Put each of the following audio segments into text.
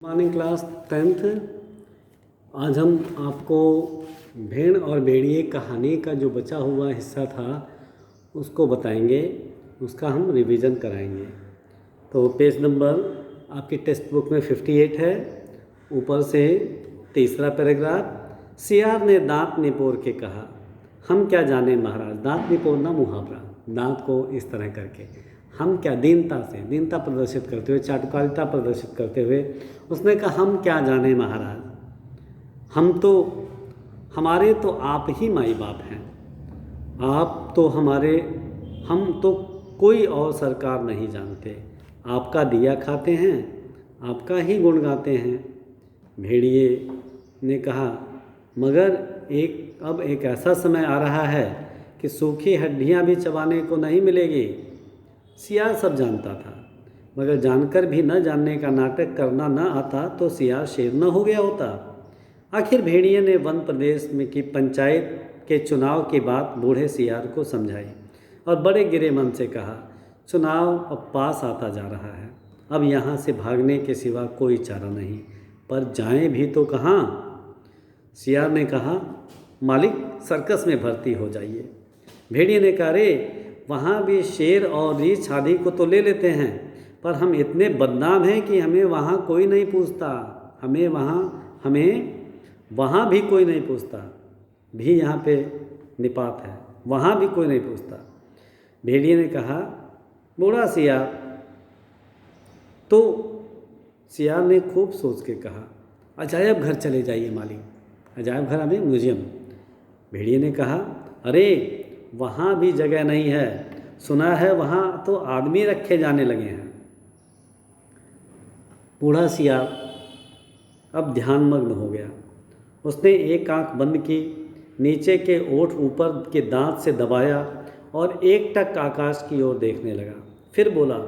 Morning class 10th। आज हम आपको भेड़ और भेड़िए कहानी का जो बचा हुआ हिस्सा था उसको बताएंगे, उसका हम रिवीजन कराएंगे। तो पेज नंबर आपकी टेक्स्ट बुक में 58 है। ऊपर से तीसरा पैराग्राफ। सियार ने दांत निपोर के कहा, हम क्या जाने महाराज। दांत निपोरना मुहावरा, दांत को इस तरह करके हम क्या, दीनता प्रदर्शित करते हुए, चाटुकारिता प्रदर्शित करते हुए उसने कहा, हम क्या जाने महाराज, हमारे तो आप ही माई बाप हैं, आप तो हमारे, हम तो कोई और सरकार नहीं जानते, आपका दिया खाते हैं, आपका ही गुण गाते हैं। भेड़िए ने कहा, मगर अब एक ऐसा समय आ रहा है कि सूखी हड्डियां भी चबाने को नहीं मिलेगी। सियार सब जानता था, मगर जानकर भी न जानने का नाटक करना न आता तो सियार शेर न हो गया होता। आखिर भेड़िए ने वन प्रदेश में की पंचायत के चुनाव की बात बूढ़े सियार को समझाई और बड़े गिरे मन से कहा, चुनाव अब पास आता जा रहा है, अब यहाँ से भागने के सिवा कोई चारा नहीं, पर जाएं भी तो कहाँ। सियार ने कहा, मालिक सर्कस में भर्ती हो जाइए। भेड़िए ने कहा, रे वहाँ भी शेर और रीछ आदि को तो ले लेते हैं, पर हम इतने बदनाम हैं कि हमें वहाँ कोई नहीं पूछता, हमें वहाँ भी कोई नहीं पूछता। भी यहाँ पे निपात है, वहाँ भी कोई नहीं पूछता। भेड़िए ने कहा, बूढ़ा सियार। तो सियार ने खूब सोच के कहा, अजायब घर चले जाइए मालिक, अजायब घर हमें म्यूजियम। भेड़िए ने कहा, अरे वहाँ भी जगह नहीं है, सुना है वहाँ तो आदमी रखे जाने लगे हैं। बूढ़ा सियार अब ध्यानमग्न हो गया। उसने एक आंख बंद की, नीचे के ओठ ऊपर के दांत से दबाया और एक टक आकाश की ओर देखने लगा। फिर बोला,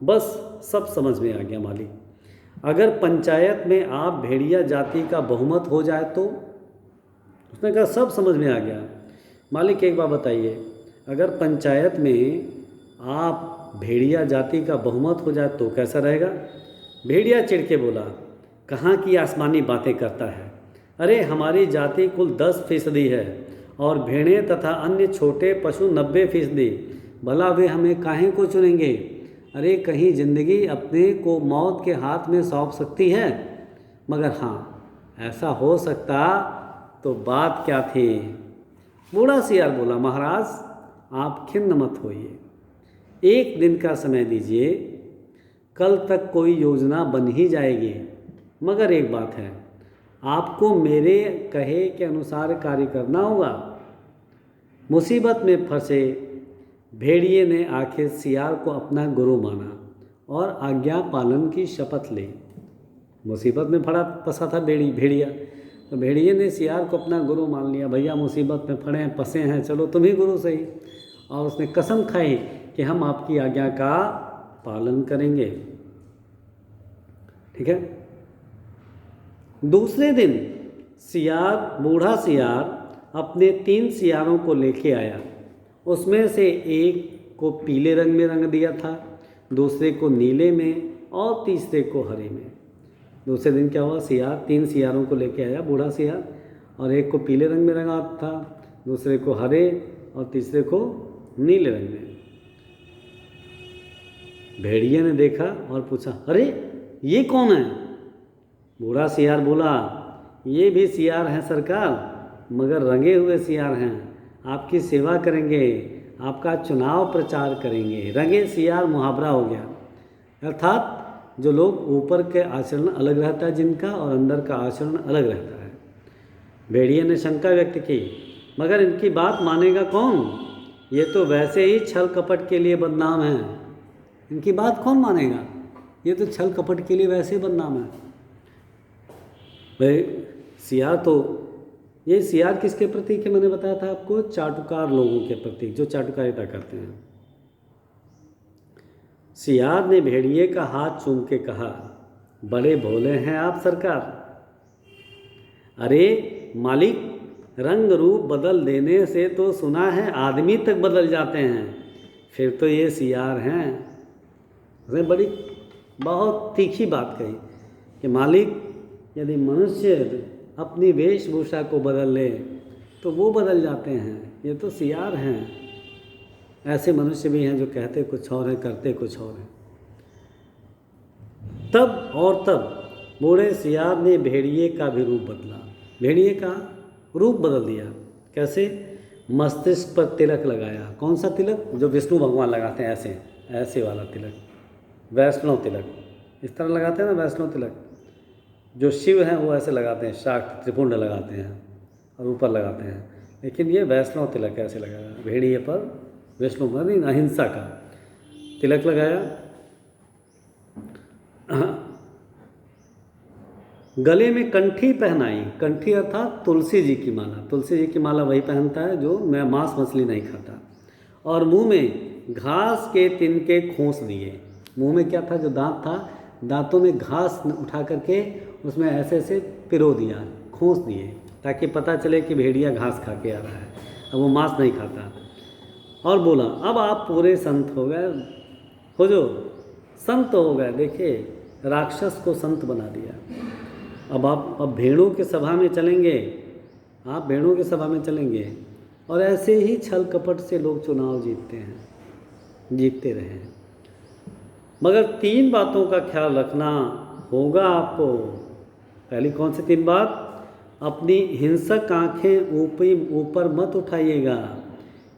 बस सब समझ में आ गया मालिक। अगर पंचायत में आप भेड़िया जाति का बहुमत हो जाए तो। उसने कहा, सब समझ में आ गया मालिक, एक बात बताइए, अगर पंचायत में आप भेड़िया जाति का बहुमत हो जाए तो कैसा रहेगा। भेड़िया चिढ़ के बोला, कहाँ की आसमानी बातें करता है, अरे हमारी जाति कुल 10% है और भेड़ें तथा अन्य छोटे पशु 90%। भला वे हमें काहे को चुनेंगे। अरे कहीं ज़िंदगी अपने को मौत के हाथ में सौंप सकती है, मगर हाँ ऐसा हो सकता तो बात क्या थी। बूढ़ा सियार बोला, महाराज आप खिन्न मत होइए, एक दिन का समय दीजिए, कल तक कोई योजना बन ही जाएगी। मगर एक बात है, आपको मेरे कहे के अनुसार कार्य करना होगा। मुसीबत में फंसे भेड़िए ने आखिर सियार को अपना गुरु माना और आज्ञा पालन की शपथ ली। मुसीबत में फंसा था भेड़िया, तो भेड़िए ने सियार को अपना गुरु मान लिया। भैया मुसीबत में फंसे हैं, चलो तुम ही गुरु सही। और उसने कसम खाई कि हम आपकी आज्ञा का पालन करेंगे। ठीक है। दूसरे दिन बूढ़ा सियार अपने 3 सियारों को लेके आया। उसमें से एक को पीले रंग में रंग दिया था, दूसरे को नीले में और तीसरे को हरे में। दूसरे दिन क्या हुआ, 3 सियारों को लेके आया बूढ़ा सियार, और एक को पीले रंग में रंगा था, दूसरे को हरे और तीसरे को नीले रंग में। भेड़िए ने देखा और पूछा, अरे ये कौन है। बूढ़ा सियार बोला, ये भी सियार हैं सरकार, मगर रंगे हुए सियार हैं, आपकी सेवा करेंगे, आपका चुनाव प्रचार करेंगे। रंगे सियार मुहावरा हो गया, अर्थात जो लोग ऊपर के आचरण अलग रहता है जिनका, और अंदर का आचरण अलग रहता है। भेड़िए ने शंका व्यक्त की, मगर इनकी बात मानेगा कौन, ये तो वैसे ही छल कपट के लिए बदनाम है, इनकी बात कौन मानेगा, ये तो छल कपट के लिए वैसे ही बदनाम है। भाई ये सियार किसके प्रतीक है, मैंने बताया था आपको, चाटुकार लोगों के प्रतीक, जो चाटुकारिता करते हैं। सियार ने भेड़िए का हाथ चूम के कहा, बड़े भोले हैं आप सरकार। अरे मालिक, रंग रूप बदल देने से तो सुना है आदमी तक बदल जाते हैं, फिर तो ये सियार हैं। उसने बहुत तीखी बात कही। कि मालिक यदि मनुष्य अपनी वेशभूषा को बदल ले तो वो बदल जाते हैं, ये तो सियार हैं। ऐसे मनुष्य भी हैं जो कहते कुछ और हैं, करते कुछ और हैं। तब बूढ़े सियार ने भेड़िए का भी रूप बदला, भेड़िए का रूप बदल दिया। कैसे? मस्तिष्क पर तिलक लगाया। कौन सा तिलक? जो विष्णु भगवान लगाते हैं, ऐसे ऐसे वाला तिलक, वैष्णव तिलक। इस तरह लगाते हैं ना वैष्णव तिलक। जो शिव हैं वो ऐसे लगाते हैं, शाक्त त्रिपुंड लगाते हैं और ऊपर लगाते हैं, लेकिन ये वैष्णव तिलक ऐसे लगाया। भेड़िए पर विष्णु भगवान अहिंसा का तिलक लगाया। गले में कंठी पहनाई। कंठी अर्थात तुलसी जी की माला। तुलसी जी की माला वही पहनता है जो मैं मांस मछली नहीं खाता। और मुंह में घास के तिनके खोस दिए। मुंह में क्या था? जो दांत था, दांतों में घास उठा करके उसमें ऐसे ऐसे पिरो दिया, खोस दिए, ताकि पता चले कि भेड़िया घास खा के आ रहा है, अब वो मांस नहीं खाता। और बोला, अब आप पूरे संत हो गए, हो जो संत हो गए। देखिए, राक्षस को संत बना दिया। अब भेड़ों के सभा में चलेंगे, आप भेड़ों के सभा में चलेंगे। और ऐसे ही छल कपट से लोग चुनाव जीतते हैं, जीतते रहे। मगर 3 बातों का ख्याल रखना होगा आपको। पहली कौन सी 3 बात? अपनी हिंसक आंखें ऊपर मत उठाइएगा।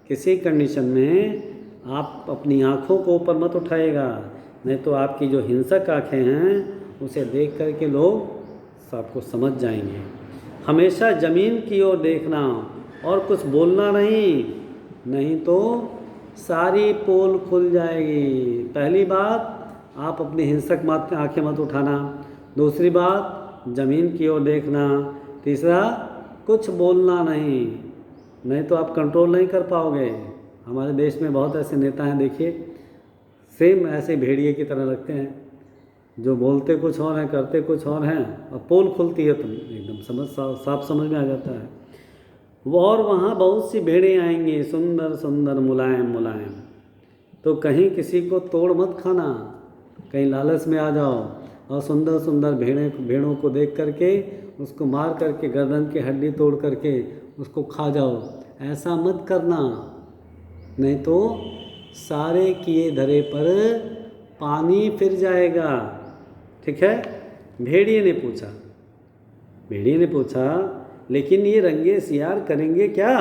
किसी कंडीशन में आप अपनी आँखों को ऊपर मत उठाइएगा, नहीं तो आपकी जो हिंसक आँखें हैं उसे देख कर के लोग आपको समझ जाएंगे। हमेशा ज़मीन की ओर देखना और कुछ बोलना नहीं तो सारी पोल खुल जाएगी। पहली बात, आप अपनी हिंसक आंखें मत उठाना। दूसरी बात, ज़मीन की ओर देखना। तीसरा, कुछ बोलना नहीं तो आप कंट्रोल नहीं कर पाओगे। हमारे देश में बहुत ऐसे नेता हैं, देखिए, सेम ऐसे भेड़िए की तरह लगते हैं, जो बोलते कुछ और हैं, करते कुछ और हैं, और पोल खुलती है तो एकदम साफ समझ में आ जाता है। और वहाँ बहुत सी भेड़ें आएंगी, सुंदर सुंदर, मुलायम मुलायम। तो कहीं किसी को तोड़ मत खाना, कहीं लालच में आ जाओ और सुंदर सुंदर भेड़ों को देख करके उसको मार करके गर्दन की हड्डी तोड़ करके उसको खा जाओ। ऐसा मत करना, नहीं तो सारे किए धरे पर पानी फिर जाएगा। ठीक है? भेड़िए ने पूछा, लेकिन ये रंगे सियार करेंगे क्या?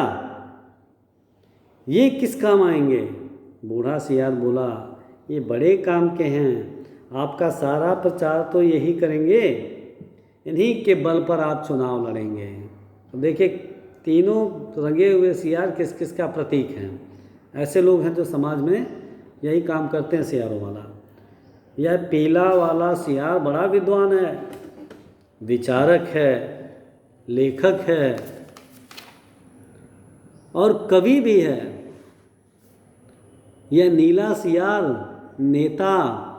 ये किस काम आएंगे? बूढ़ा सियार बोला, ये बड़े काम के हैं, आपका सारा प्रचार तो यही करेंगे, इन्हीं के बल पर आप चुनाव लड़ेंगे। तो देखिए, तीनों रंगे हुए सियार किस किस का प्रतीक हैं। ऐसे लोग हैं जो समाज में यही काम करते हैं, सियारों वाला। यह पीला वाला सियार बड़ा विद्वान है, विचारक है, लेखक है और कवि भी है। यह नीला सियार नेता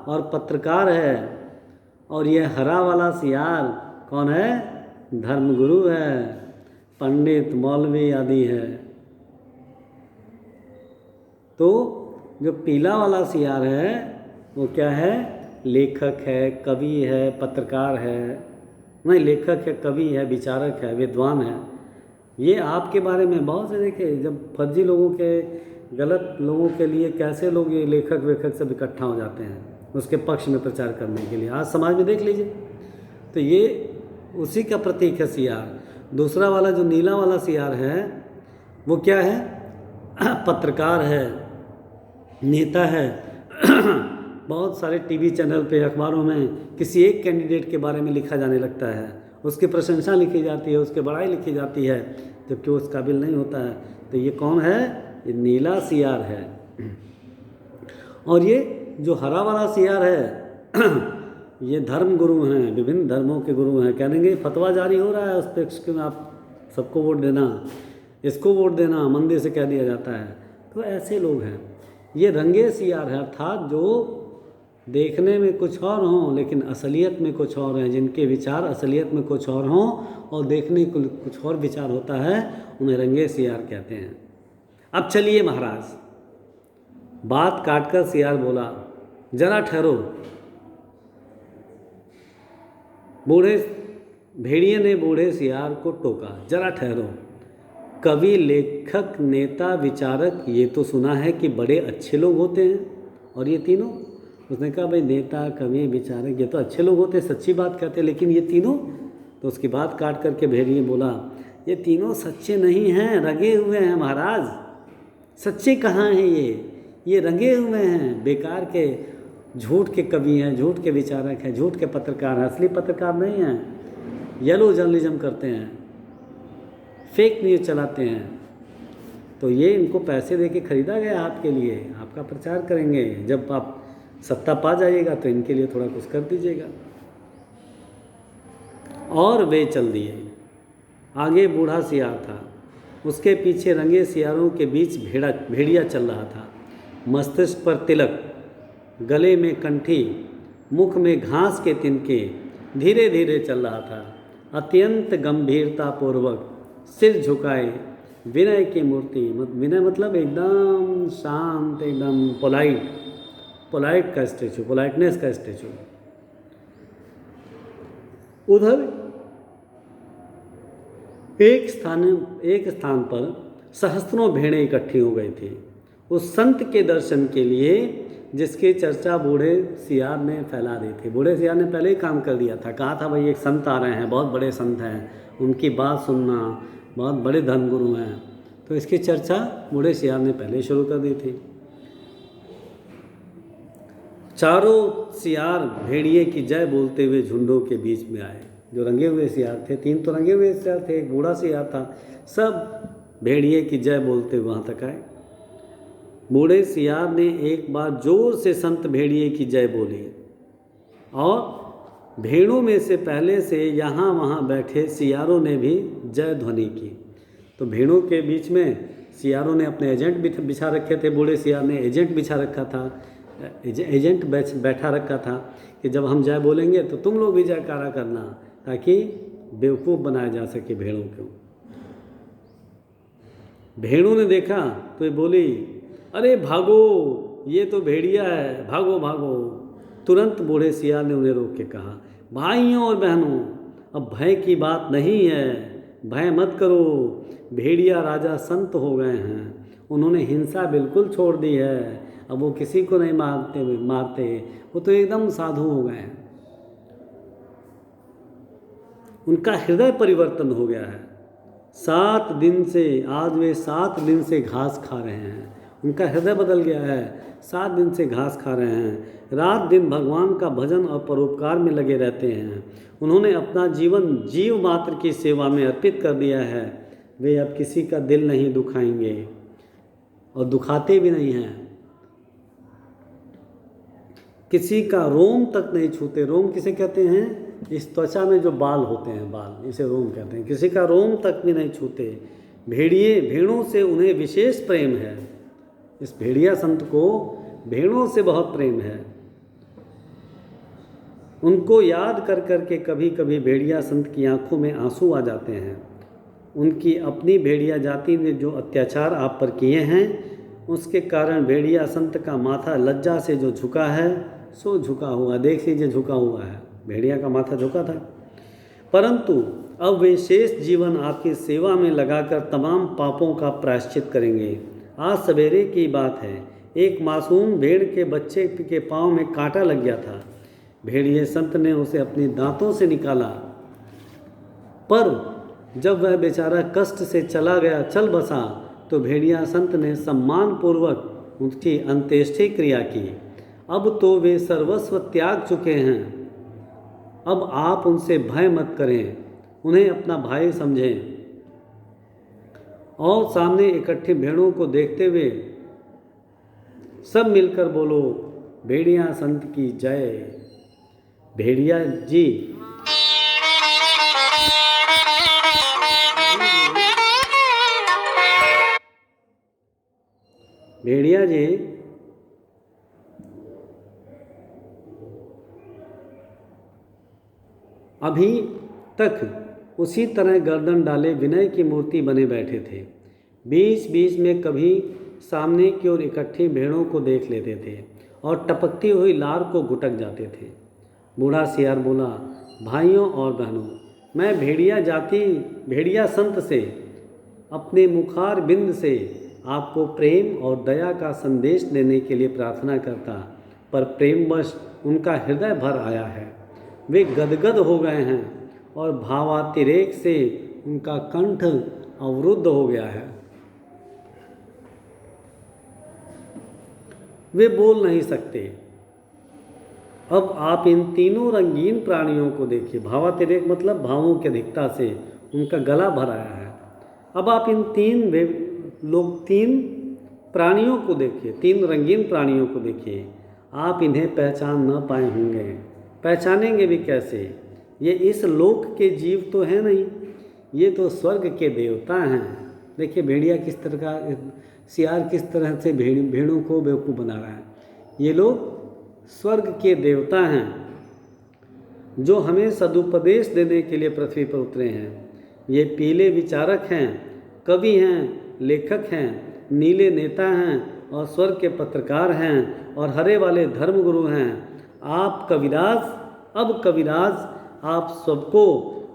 और पत्रकार है, और यह हरा वाला सियार कौन है? धर्मगुरु है, पंडित, मौलवी आदि है। तो जो पीला वाला सियार है वो क्या है? लेखक है, कवि है, पत्रकार है, नहीं, लेखक है, कवि है, विचारक है, विद्वान है। ये आपके बारे में बहुत से देखे, जब फर्जी लोगों के, गलत लोगों के लिए कैसे लोग ये लेखक वेखक सब इकट्ठा हो जाते हैं उसके पक्ष में प्रचार करने के लिए। आज समाज में देख लीजिए, तो ये उसी का प्रतीक है सियार। दूसरा वाला जो नीला वाला सियार है वो क्या है? पत्रकार है, नेता है। बहुत सारे टीवी चैनल पे, अखबारों में किसी एक कैंडिडेट के बारे में लिखा जाने लगता है, उसकी प्रशंसा लिखी जाती है, उसकी बड़ाई लिखी जाती है, जबकि वो उस काबिल नहीं होता है। तो ये कौन है? ये नीला सियार है। और ये जो हरा वाला सियार है ये धर्म गुरु हैं, विभिन्न धर्मों के गुरु हैं। कह देंगे फतवा जारी हो रहा है उस पर कि आप सबको वोट देना, इसको वोट देना, मंदिर से कह दिया जाता है। तो ऐसे लोग हैं। ये रंगे सियार है, अर्थात जो देखने में कुछ और हों लेकिन असलियत में कुछ और हैं, जिनके विचार असलियत में कुछ और हों और देखने को कुछ और विचार होता है, उन्हें रंगे सियार कहते हैं। अब चलिए महाराज, बात काटकर सियार बोला, जरा ठहरो, बूढ़े भेड़िए ने बूढ़े सियार को टोका, जरा ठहरो, कवि, लेखक, नेता, विचारक, ये तो सुना है कि बड़े अच्छे लोग होते हैं, और ये तीनों? उसने कहा भाई नेता, कवि, विचारक ये तो अच्छे लोग होते हैं, सच्ची बात कहते हैं, लेकिन ये तीनों? तो उसकी बात काट करके भेड़िए बोला, ये तीनों सच्चे नहीं हैं, रंगे हुए हैं महाराज। सच्चे कहाँ हैं ये रंगे हुए हैं, बेकार के, झूठ के कवि हैं, झूठ के विचारक हैं, झूठ के पत्रकार हैं, असली पत्रकार नहीं हैं, येलो जर्नलिज्म करते हैं, फेक न्यूज़ चलाते हैं। तो ये इनको पैसे दे के ख़रीदा गया आपके लिए, आपका प्रचार करेंगे, जब आप सत्ता पा जाइएगा तो इनके लिए थोड़ा कुछ कर दीजिएगा। और वे चल दिए। आगे बूढ़ा सियार था, उसके पीछे रंगे सियारों के बीच भेड़िया चल रहा था। मस्तिष्क पर तिलक, गले में कंठी, मुख में घास के तिनके, धीरे धीरे चल रहा था, अत्यंत गंभीरता पूर्वक, सिर झुकाए, विनय की मूर्ति। विनय मतलब एकदम शांत, एकदम पोलाइट का स्टेचू, पोलाइटनेस का स्टेचू। उधर एक स्थान पर सहस्त्रों भेड़ें इकट्ठी हो गई थी, उस संत के दर्शन के लिए जिसकी चर्चा बूढ़े सियार ने फैला दी थी। बूढ़े सियार ने पहले ही काम कर दिया था, कहा था भाई एक संत आ रहे हैं, बहुत बड़े संत हैं, उनकी बात सुनना, बहुत बड़े धर्मगुरु हैं। तो इसकी चर्चा बूढ़े सियार ने पहले ही शुरू कर दी थी। चारों सियार भेड़िए की जय बोलते हुए झुंडों के बीच में आए। जो रंगे हुए सियार थे, 3 तो रंगे हुए सियार थे, एक बूढ़ा सियार था, सब भेड़िए की जय बोलते हुए वहाँ तक आए। बूढ़े सियार ने एक बार जोर से संत भेड़िए की जय बोली, और भेड़ों में से पहले से यहाँ वहाँ बैठे सियारों ने भी जय ध्वनि की। तो भेड़ों के बीच में सियारों ने अपने एजेंट बिछा रखे थे, बूढ़े सियार ने एजेंट बिछा रखा था, एजेंट बैठा रखा था कि जब हम जय बोलेंगे तो तुम लोग भी जयकारा करना, ताकि बेवकूफ़ बनाया जा सके भेड़ों को। भेड़ों ने देखा तो ये बोली, अरे भागो, ये तो भेड़िया है, भागो भागो। तुरंत बूढ़े सियार ने उन्हें रोक के कहा, भाइयों और बहनों, अब भय की बात नहीं है, भय मत करो, भेड़िया राजा संत हो गए हैं, उन्होंने हिंसा बिल्कुल छोड़ दी है, अब वो किसी को नहीं मारते, वो तो एकदम साधु हो गए हैं, उनका हृदय परिवर्तन हो गया है। 7 दिन से, आज वे 7 दिन से घास खा रहे हैं, उनका हृदय बदल गया है, 7 दिन से घास खा रहे हैं, रात दिन भगवान का भजन और परोपकार में लगे रहते हैं, उन्होंने अपना जीवन जीव मात्र की सेवा में अर्पित कर दिया है, वे अब किसी का दिल नहीं दुखाएंगे और दुखाते भी नहीं हैं, किसी का रोम तक नहीं छूते। रोम किसे कहते हैं? इस त्वचा में जो बाल होते हैं, बाल, इसे रोम कहते हैं। किसी का रोम तक भी नहीं छूते। भेड़ों से उन्हें विशेष प्रेम है, इस भेड़िया संत को भेड़ों से बहुत प्रेम है। उनको याद कर कर के कभी कभी भेड़िया संत की आंखों में आंसू आ जाते हैं। उनकी अपनी भेड़िया जाति ने जो अत्याचार आप पर किए हैं, उसके कारण भेड़िया संत का माथा लज्जा से जो झुका है, सो झुका हुआ, देख लीजिए झुका हुआ है, भेड़िया का माथा झुका था। परंतु अब वे शेष जीवन आपकी सेवा में लगाकर तमाम पापों का प्रायश्चित करेंगे। आज सवेरे की बात है, एक मासूम भेड़ के बच्चे के पाँव में कांटा लग गया था। भेड़िए संत ने उसे अपने दांतों से निकाला, पर जब वह बेचारा कष्ट से चल बसा, तो भेड़िया संत ने सम्मानपूर्वक उसकी अंत्येष्टि क्रिया की। अब तो वे सर्वस्व त्याग चुके हैं, अब आप उनसे भय मत करें, उन्हें अपना भाई समझें। और सामने इकट्ठी भेड़ों को देखते हुए सब मिलकर बोलो, भेड़िया संत की जय। भेड़िया जी अभी तक उसी तरह गर्दन डाले विनय की मूर्ति बने बैठे थे। बीच बीच में कभी सामने की ओर इकट्ठी भेड़ों को देख लेते थे और टपकती हुई लार को घुटक जाते थे। बूढ़ा सियार बोला, भाइयों और बहनों, मैं भेड़िया संत से अपने मुखार बिंद से आपको प्रेम और दया का संदेश देने के लिए प्रार्थना करता, पर प्रेमवश उनका हृदय भर आया है। वे गदगद हो गए हैं और भावातिरेक से उनका कंठ अवरुद्ध हो गया है। वे बोल नहीं सकते। अब आप इन तीनों रंगीन प्राणियों को देखिए। भावातिरेक मतलब भावों की अधिकता से उनका गला भर आया है। अब आप इन तीन प्राणियों को देखिए, तीन रंगीन प्राणियों को देखिए। आप इन्हें पहचान न पाए होंगे। पहचानेंगे भी कैसे? ये इस लोक के जीव तो हैं नहीं, ये तो स्वर्ग के देवता हैं। देखिए भेड़िया किस तरह का, सियार किस तरह से भेड़ों को बेवकूफ़ बना रहा है। ये लोग स्वर्ग के देवता हैं जो हमें सदुपदेश देने के लिए पृथ्वी पर उतरे हैं। ये पीले विचारक हैं, कवि हैं, लेखक हैं, नीले नेता हैं और स्वर्ग के पत्रकार हैं और हरे वाले धर्मगुरु हैं। अब कविराज आप सबको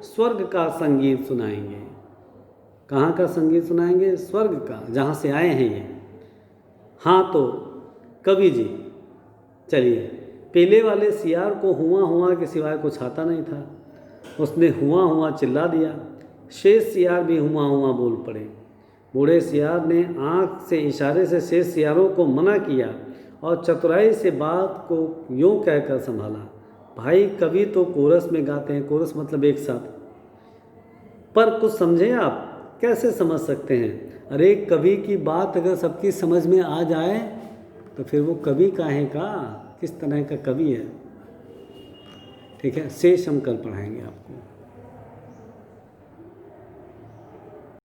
स्वर्ग का संगीत सुनाएंगे। कहाँ का संगीत सुनाएंगे? स्वर्ग का, जहाँ से आए हैं ये। हाँ तो कवि जी, चलिए। पीले वाले सियार को हुआ के सिवाय कुछ आता नहीं था। उसने हुआ चिल्ला दिया। शेष सियार भी हुआ बोल पड़े। बूढ़े सियार ने आँख से इशारे से शेष सियारों को मना किया और चतुराई से बात को यूँ कहकर संभाला, भाई कवि तो कोरस में गाते हैं। कोरस मतलब एक साथ। पर कुछ समझे आप? कैसे समझ सकते हैं? अरे कवि की बात अगर सबकी समझ में आ जाए तो फिर वो कवि काहे का, किस तरह का कवि है? ठीक है, शेष हम कल पढ़ाएंगे आपको।